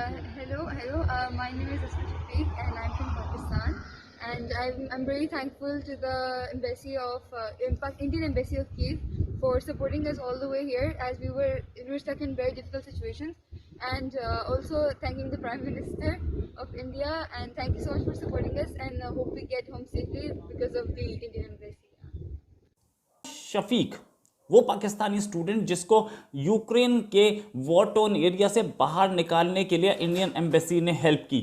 Hello. My name is Asma Shafiq, and I'm from Pakistan. And I'm very thankful to the embassy of Indian Embassy of Kiev for supporting us all the way here, as we were stuck in very difficult situations. And also thanking the Prime Minister of India, and thank you so much for supporting us. And hope we get home safely because of the Indian Embassy. Shafiq वो Pakistani student जिसको Ukraine के war tone area से बाहर निकालने के लिए Indian embassy ने help की।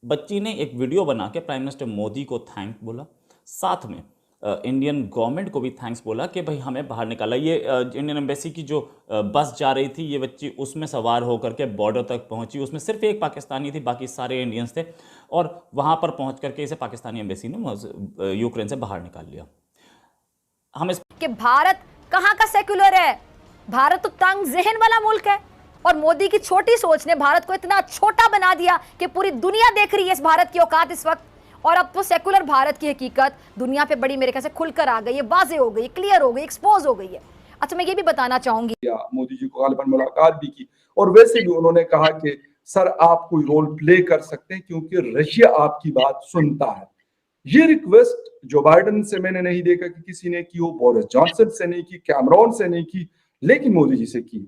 बच्ची ने एक वीडियो बना के प्राइम मिनिस्टर मोदी को थैंक बोला, साथ में इंडियन गवर्नमेंट को भी थैंक्स बोला कि भाई हमें बाहर निकाला। ये इंडियन एम्बेसी की जो बस जा रही थी, ये बच्ची उसमें सवार होकर के बॉर्डर तक पहुंची। उसमें सिर्फ एक पाकिस्तानी थी, बाकी सारे इंडियंस थे, और वहां पर पहुंच करके इसे पाकिस्तानी एम्बेसी ने यूक्रेन से बाहर निकाल लिया। हम इस कि भारत कहां का सेक्युलर है, भारत तो तंग जहन वाला मुल्क है, और मोदी की छोटी सोच ने भारत को इतना छोटा बना दिया कि पूरी दुनिया देख रही है इस भारत की औकात इस वक्त। और अब तो सेक्युलर भारत की हकीकत दुनिया पे बड़ी मेरे ख्याल से खुलकर आ गई है, वाजे हो गई, क्लियर हो गई, एक्सपोज हो गई है। अच्छा, मैं ये भी बताना चाहूंगी, मोदी जी को गालिबन मुलाकात भी की, और वैसे भी उन्होंने कहा कि सर आप कोई रोल प्ले कर सकते हैं क्योंकि रशिया आपकी बात सुनता है। ये रिक्वेस्ट जो बाइडेन से मैंने नहीं देखा कि किसी ने की हो, बोरिस जॉनसन से नहीं की, कैमरॉन से नहीं की, लेकिन मोदी जी से की।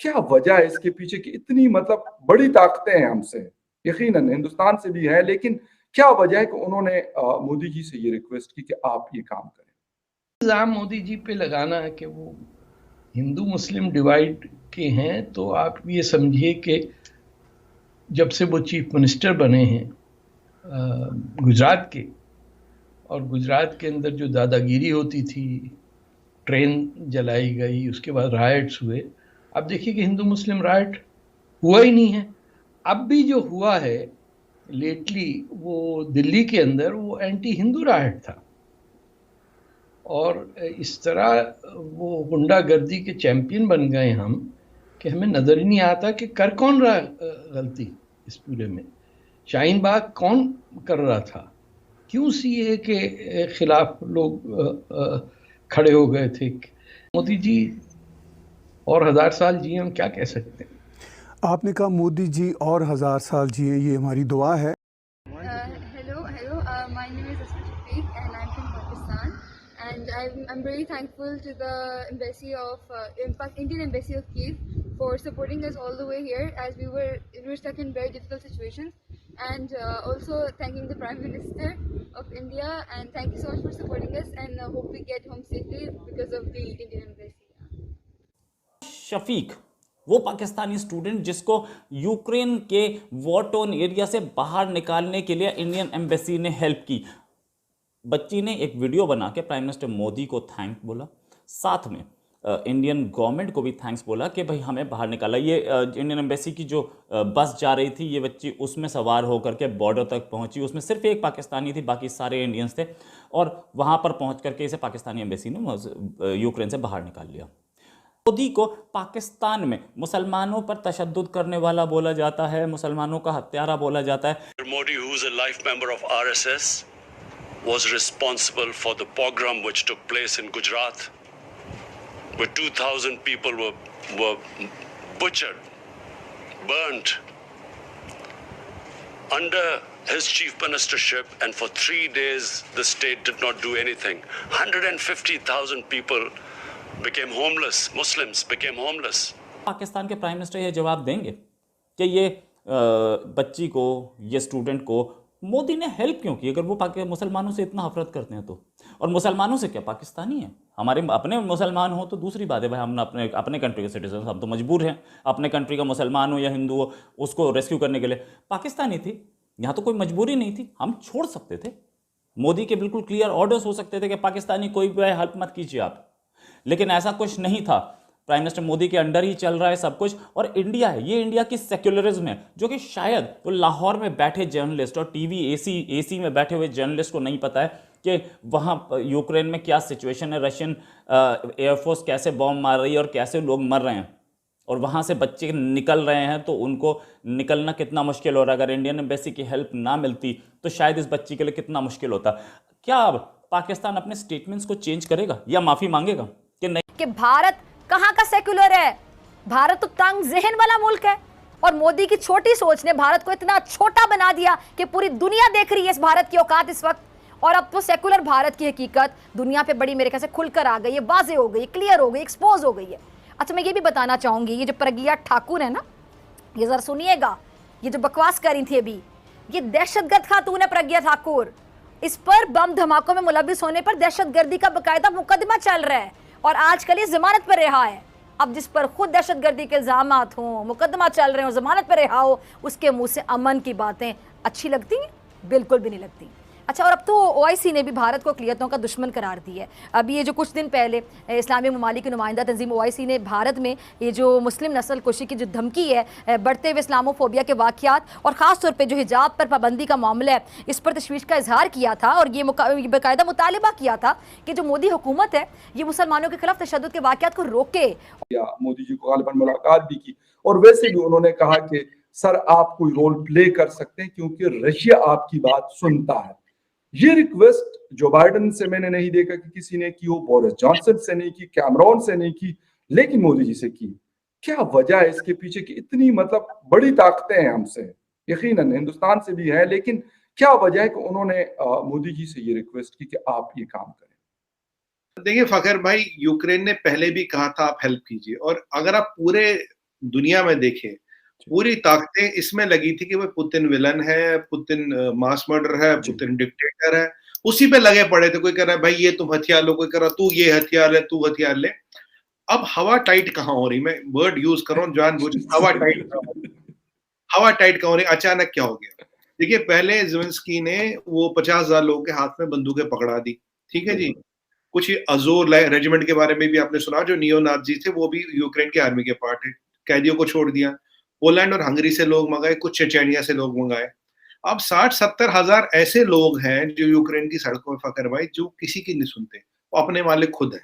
क्या वजह है इसके पीछे की? इतनी मतलब बड़ी ताकतें हैं हमसे, यकीनन हिंदुस्तान से भी है, लेकिन क्या वजह है कि उन्होंने मोदी जी से ये रिक्वेस्ट की कि आप ये काम करें? इल्जाम मोदी जी पे लगाना है कि वो हिंदू मुस्लिम डिवाइड के हैं, तो आप ये समझिए कि जब से वो चीफ मिनिस्टर बने हैं गुजरात के, और गुजरात के अंदर जो दादागिरी होती थी, ट्रेन जलाई गई, उसके बाद राइट्स हुए। अब देखिए कि हिंदू मुस्लिम राइट हुआ ही नहीं है। अब भी जो हुआ है लेटली, वो दिल्ली के अंदर वो एंटी हिंदू राइट था, और इस तरह वो गुंडागर्दी के चैंपियन बन गए हम कि हमें नज़र ही नहीं आता कि कर कौन रहा गलती इस पूरे में। शाहीन बाग कौन कर रहा था? क्यों सीए के खिलाफ लोग खड़े हो गए थे? मोदी जी और 1000 साल जिए, हम क्या कह सकते हैं। आपने कहा मोदी जी और 1000 साल जिए, ये हमारी दुआ है। Hello. My name is Asma Shafiq, and I'm from Pakistan. And I'm very thankful to the embassy of Indian Embassy of Kiev for supporting us all the way here, as we were stuck in very difficult situations. And also thanking the Prime Minister of India, and thank you so much for supporting us, and hope we get home safely because of the Indian Embassy. Shafiq वो Pakistani student जिसको Ukraine के war tone area से बाहर निकालने के लिए Indian embassy ने help की। बच्ची ने एक वीडियो बना के प्राइम मिनिस्टर मोदी को थैंक बोला, साथ में इंडियन गवर्नमेंट को भी थैंक्स बोला कि भाई हमें बाहर निकाला। ये इंडियन एम्बेसी की जो बस जा रही थी, ये बच्ची उसमें सवार होकर के बॉर्डर तक पहुंची। उसमें सिर्फ एक पाकिस्तानी थी, बाकी सारे इंडियंस थे, और वहां पर पहुंच करके इसे पाकिस्तानी एम्बेसी ने यूक्रेन से बाहर निकाल लिया। मोदी को पाकिस्तान में मुसलमानों पर तशद्दुद करने वाला बोला जाता है, मुसलमानों का हत्यारा बोला जाता है। Modi, who is a life member of RSS, was responsible for the pogrom which took place in Gujarat, where 2,000 people were butchered, burnt under his chief ministership, and for 3 days the state did not do anything. 150,000 people became homeless. Muslims became homeless. Pakistan के prime minister ये जवाब देंगे कि ये बच्ची को, ये student को मोदी ने हेल्प क्यों की, अगर वो मुसलमानों से इतना नफरत करते हैं तो? और मुसलमानों से क्या, पाकिस्तानी है, हमारे अपने मुसलमान हो तो दूसरी बात है भाई, हम अपने कंट्री के सिटीजन, हम तो मजबूर हैं अपने कंट्री का मुसलमान हो या हिंदू हो उसको रेस्क्यू करने के लिए। पाकिस्तानी थी, यहाँ तो कोई मजबूरी नहीं थी, हम छोड़ सकते थे। मोदी के बिल्कुल क्लियर ऑर्डर्स हो सकते थे कि पाकिस्तानी कोई भी हेल्प मत कीजिए आप, लेकिन ऐसा कुछ नहीं था। प्राइम मिनिस्टर मोदी के अंडर ही चल रहा है सब कुछ। और इंडिया है, ये इंडिया की सेक्युलरिज्म है, जो कि शायद वो लाहौर में बैठे जर्नलिस्ट और टीवी एसी में बैठे हुए जर्नलिस्ट को नहीं पता है कि वहाँ यूक्रेन में क्या सिचुएशन है, रशियन एयरफोर्स कैसे बॉम्ब मार रही है और कैसे लोग मर रहे हैं, और वहाँ से बच्चे निकल रहे हैं तो उनको निकलना कितना मुश्किल हो रहा है। अगर इंडियन एम्बेसी की हेल्प ना मिलती तो शायद इस बच्ची के लिए कितना मुश्किल होता। क्या अब पाकिस्तान अपने स्टेटमेंट्स को चेंज करेगा या माफ़ी मांगेगा कि नहीं? कि भारत कहां का सेक्युलर है, भारत तो तंग जहन वाला मुल्क है, और मोदी की छोटी सोच ने भारत को इतना छोटा बना दिया कि पूरी दुनिया देख रही है इस भारत की औकात इस वक्त। और अब तो सेकुलर भारत की हकीकत दुनिया पे बड़ी मेरे ख्याल से खुलकर आ गई है, वाजे हो गई, क्लियर हो गई, एक्सपोज हो गई है। अच्छा, मैं ये भी बताना चाहूंगी, ये जो प्रज्ञा ठाकुर है ना, ये जरा सुनिएगा, ये जो बकवास कर रही थी अभी, ये दहशतगर्द खातून है प्रज्ञा ठाकुर। इस पर बम धमाकों में मुलविस होने पर दहशतगर्दी का बकायदा मुकदमा चल रहा है और आजकल ये जमानत पर रिहा है। अब जिस पर खुद दहशतगर्दी के इल्जामात हों, मुकदमा चल रहे हो, जमानत पर रिहा हो, उसके मुंह से अमन की बातें अच्छी लगती हैं? बिल्कुल भी नहीं लगती। अच्छा, और अब तो ओआईसी ने भी भारत को अक़लियतों का दुश्मन करार दिया है। अभी ये जो कुछ दिन पहले इस्लामी ममालिक की नुमाइंदा तंजीम ओआईसी ने भारत में ये जो मुस्लिम नस्ल कुशी की जो धमकी है, बढ़ते हुए इस्लामोफोबिया के वाक़यात और ख़ास तौर पे जो हिजाब पर पाबंदी का मामला है, इस पर तशवीश का इजहार किया था और ये बाकायदा मुतालिबा किया था कि जो मोदी हुकूमत है ये मुसलमानों के खिलाफ तशद्दुद के वाक़यात को रोके। मोदी जी को गालिबन मुलाकात भी की और वैसे भी उन्होंने कहा कि सर आप कोई रोल प्ले कर सकते हैं क्योंकि रशिया आपकी बात सुनता है। ये रिक्वेस्ट जो बाइडेन से मैंने नहीं देखा कि किसी ने की हो, बोरिस जॉनसन से नहीं की, कैमरॉन से नहीं की, लेकिन मोदी जी से की। क्या वजह है इसके पीछे की? इतनी मतलब बड़ी ताकतें हैं हमसे, यकीनन हिंदुस्तान से भी है, लेकिन क्या वजह है कि उन्होंने मोदी जी से ये रिक्वेस्ट की कि आप ये काम करें? देखिए फखर भाई, यूक्रेन ने पहले भी कहा था आप हेल्प कीजिए, और अगर आप पूरे दुनिया में देखें, पूरी ताकतें इसमें लगी थी कि वो पुतिन विलन है, पुतिन मास मर्डर है, पुतिन डिक्टेटर है, उसी पे लगे पड़े थे। कोई कह रहा है भाई ये तुम हथियार लो, कोई कह रहा तू ये हथियार ले, तू हथियार ले। अब हवा टाइट कहाँ हो रही, मैं वर्ड यूज कर रहा हूँ जानबूझ, हवा टाइट कहाँ हो रही, अचानक क्या हो गया? देखिए, पहले ज़ेलेंस्की ने वो 50,000 लोगों के हाथ में बंदूकें पकड़ा दी, ठीक है जी। कुछ अजोर रेजिमेंट के बारे में भी आपने सुना, जो नियो नाजी थे वो भी यूक्रेन की आर्मी के पार्ट है, कैदियों को छोड़ दिया। पोलैंड और हंगरी से लोग मंगाए, कुछ चेचेनिया से लोग मंगाए। अब 60-70 हजार ऐसे लोग हैं जो यूक्रेन की सड़कों में फकर भाई, जो किसी की नहीं सुनते, वो अपने मालिक खुद हैं।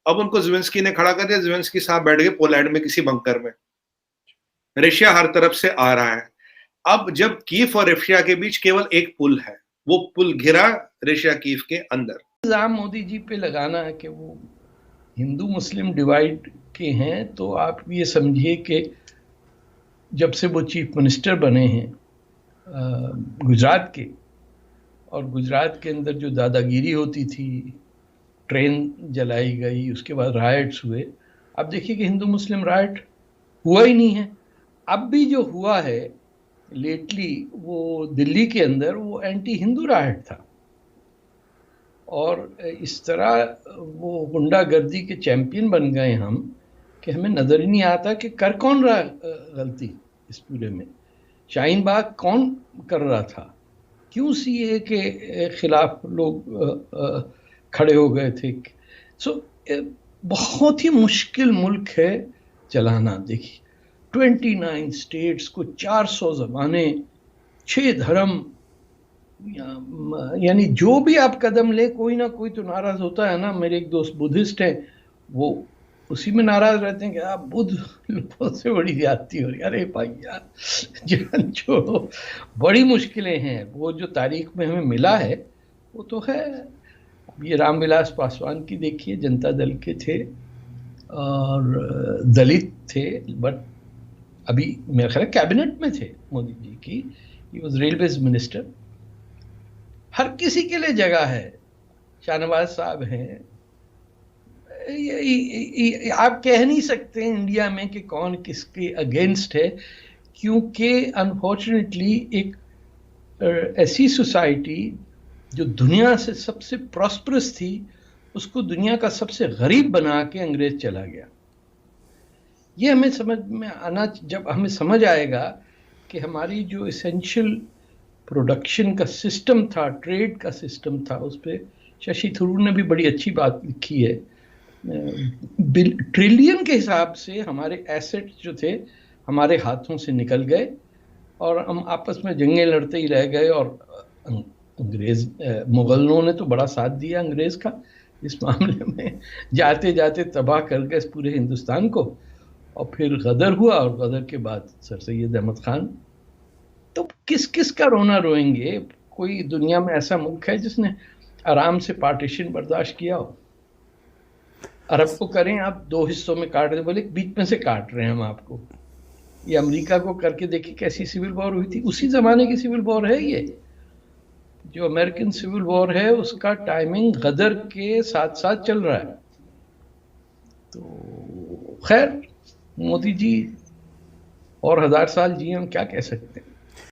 अब उनको ज़ेलेंस्की ने खड़ा कर दिया, ज़ेलेंस्की साहब बैठ गए पोलैंड में किसी बंकर में। रशिया हर तरफ से आ रहा है। अब जब कीव और रशिया के बीच केवल एक पुल है, वो पुल घिरा रशिया कीव के अंदर। इल्जाम मोदी जी पे लगाना है कि वो हिंदू मुस्लिम डिवाइड के हैं, तो आप ये समझिए कि जब से वो चीफ मिनिस्टर बने हैं गुजरात के, और गुजरात के अंदर जो दादागिरी होती थी, ट्रेन जलाई गई, उसके बाद राइट्स हुए। अब देखिए कि हिंदू मुस्लिम राइट हुआ ही नहीं है। अब भी जो हुआ है लेटली, वो दिल्ली के अंदर वो एंटी हिंदू राइट था, और इस तरह वो गुंडागर्दी के चैंपियन बन गए हम कि हमें नज़र ही नहीं आता कि कर कौन रहा गलती इस पूरे में। शाहीन बाग कौन कर रहा था? क्यों सीए के खिलाफ लोग खड़े हो गए थे? बहुत ही मुश्किल मुल्क है चलाना। देखिए 29 स्टेट्स को 400 ज़बानें, 6 धर्म, यानी जो भी आप कदम ले कोई ना कोई तो नाराज होता है ना। मेरे एक दोस्त बुद्धिस्ट हैं, वो उसी में नाराज रहते हैं कि आप बुद्ध से बड़ी ज्यादती हो रही। अरे भाई यार, जो बड़ी मुश्किलें हैं, वो जो तारीख में हमें मिला है वो तो है। ये रामविलास पासवान की देखिए, जनता दल के थे और दलित थे, बट अभी मेरा ख्याल कैबिनेट में थे मोदी जी की। He was railways minister. हर किसी के लिए जगह है। शाहनवाज साहब हैं। आप कह नहीं सकते इंडिया में कि कौन किसके अगेंस्ट है, क्योंकि अनफॉर्चुनेटली एक ऐसी सोसाइटी जो दुनिया से सबसे प्रॉस्परस थी, उसको दुनिया का सबसे गरीब बना के अंग्रेज चला गया। ये हमें समझ में आना, जब हमें समझ आएगा कि हमारी जो एसेंशियल प्रोडक्शन का सिस्टम था, ट्रेड का सिस्टम था, उस पर शशि थरूर ने भी बड़ी अच्छी बात लिखी है। ट्रिलियन के हिसाब से हमारे एसेट्स जो थे हमारे हाथों से निकल गए और हम आपस में जंगें लड़ते ही रह गए। और अंग्रेज, मुगलों ने तो बड़ा साथ दिया अंग्रेज का इस मामले में, जाते जाते तबाह कर गए इस पूरे हिंदुस्तान को। और फिर गदर हुआ, और गदर के बाद सर सैयद अहमद खान। तो किस किस का रोना रोएंगे? कोई दुनिया में ऐसा मुल्क है जिसने आराम से पार्टीशन बर्दाश्त किया हो? अरब को करें आप 2 हिस्सों में काट रहे, बोले बीच में से काट रहे हैं हम आपको। ये अमेरिका को करके देखिए कैसी सिविल वॉर हुई थी, उसी जमाने की सिविल वॉर है ये। जो अमेरिकन सिविल वॉर है उसका टाइमिंग गदर के साथ साथ चल रहा है। तो खैर मोदी जी और 1000 साल जिए, हम क्या कह सकते हैं।